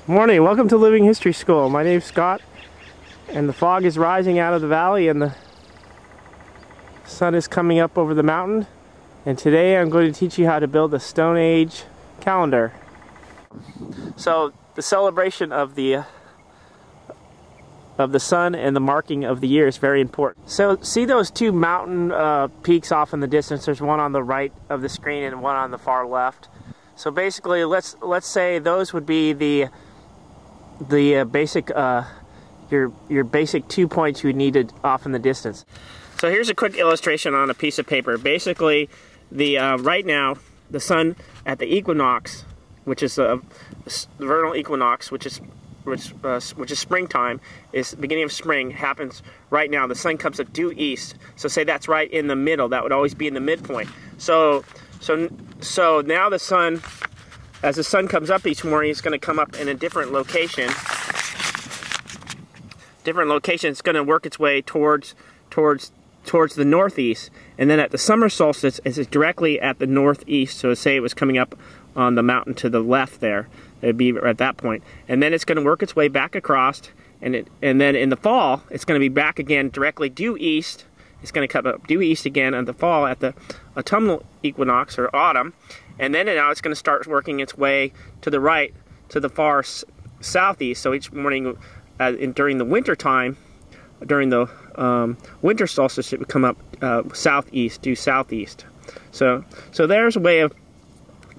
Morning, welcome to Living History School. My name's Scott, and the fog is rising out of the valley and the sun is coming up over the mountain. And today I'm going to teach you how to build a Stone Age calendar. So the celebration of the sun and the marking of the year is very important. So see those two mountain peaks off in the distance? There's one on the right of the screen and one on the far left. So basically, let's say those would be the basic your basic 2 points you needed off in the distance. So here's a quick illustration on a piece of paper. Basically, right now the sun at the equinox, which is the vernal equinox, which is springtime, is beginning of spring, happens right now. The sun comes up due east. So say that's right in the middle. That would always be in the midpoint. So now the sun, as the sun comes up each morning, it's going to come up in a different location. It's going to work its way towards the northeast, and then at the summer solstice, it's directly at the northeast. So say it was coming up on the mountain to the left there, it'd be at that point, and then it's going to work its way back across, and then in the fall, it's going to be back again directly due east. It's going to come up due east again in the fall at the autumnal equinox or autumn, and then now it's going to start working its way to the right, to the far southeast. So each morning during the winter time, during the winter solstice, it would come up southeast, due southeast. So there's a way of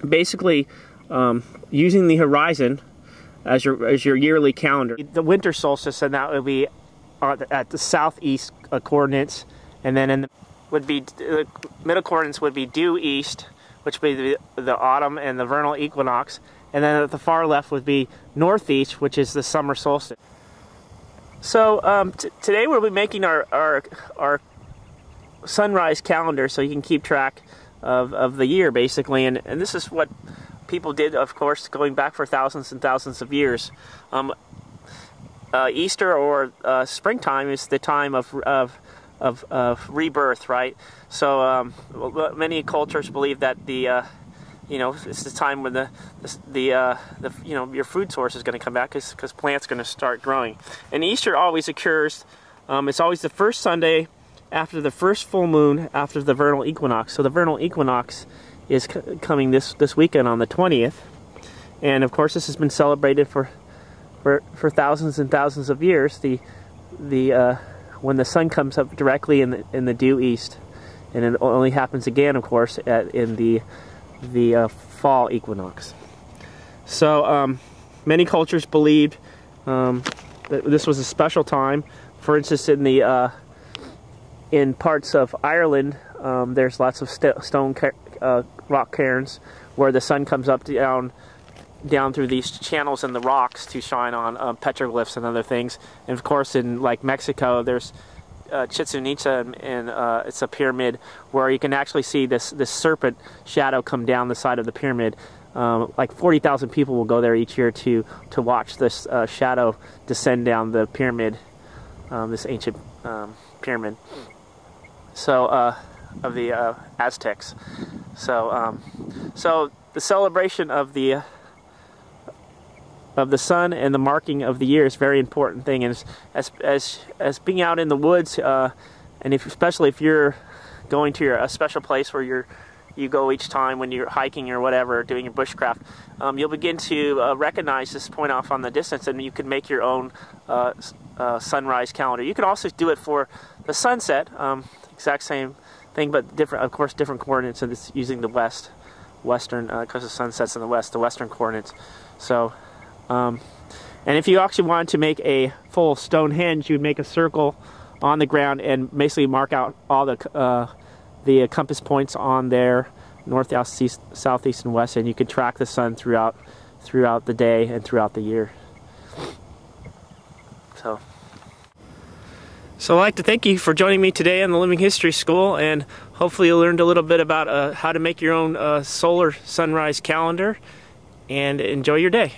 basically using the horizon as your yearly calendar. The winter solstice, and that would be at the southeast coordinates, and then the middle coordinates would be due east, which would be the autumn and the vernal equinox, and then at the far left would be northeast, which is the summer solstice. So today we'll be making our sunrise calendar, so you can keep track of the year, basically, and this is what people did, of course, going back for thousands and thousands of years. Easter or springtime is the time of rebirth, right? So many cultures believe that it's the time when your food source is going to come back, because plants are going to start growing. And Easter always occurs. It's always the first Sunday after the first full moon after the vernal equinox. So the vernal equinox is coming this weekend on the 20th, and of course this has been celebrated for thousands and thousands of years. When the sun comes up directly in the due east, and it only happens again, of course, in the fall equinox. So many cultures believed that this was a special time. For instance, in parts of Ireland, there's lots of stone rock cairns where the sun comes up down through these channels in the rocks to shine on petroglyphs and other things. And of course, in like Mexico, there's Chichen Itza, and it's a pyramid where you can actually see this serpent shadow come down the side of the pyramid. Like 40,000 people will go there each year to watch this shadow descend down the pyramid, this ancient pyramid. So of the Aztecs. So the celebration of the sun and the marking of the year is a very important thing. And as being out in the woods, and especially if you're going to a special place where you go each time when you're hiking or whatever, doing your bushcraft, you'll begin to recognize this point off on the distance, and you can make your own sunrise calendar. You can also do it for the sunset, exact same thing, but different, of course, different coordinates, and it's using the western, because the sun sets in the west, the western coordinates. So, and if you actually wanted to make a full StoneHenge, you'd make a circle on the ground and basically mark out all the compass points on there, north, south, east, and west, and you could track the sun throughout the day and throughout the year. So I'd like to thank you for joining me today on the Living History School, and hopefully you learned a little bit about how to make your own solar sunrise calendar, and enjoy your day.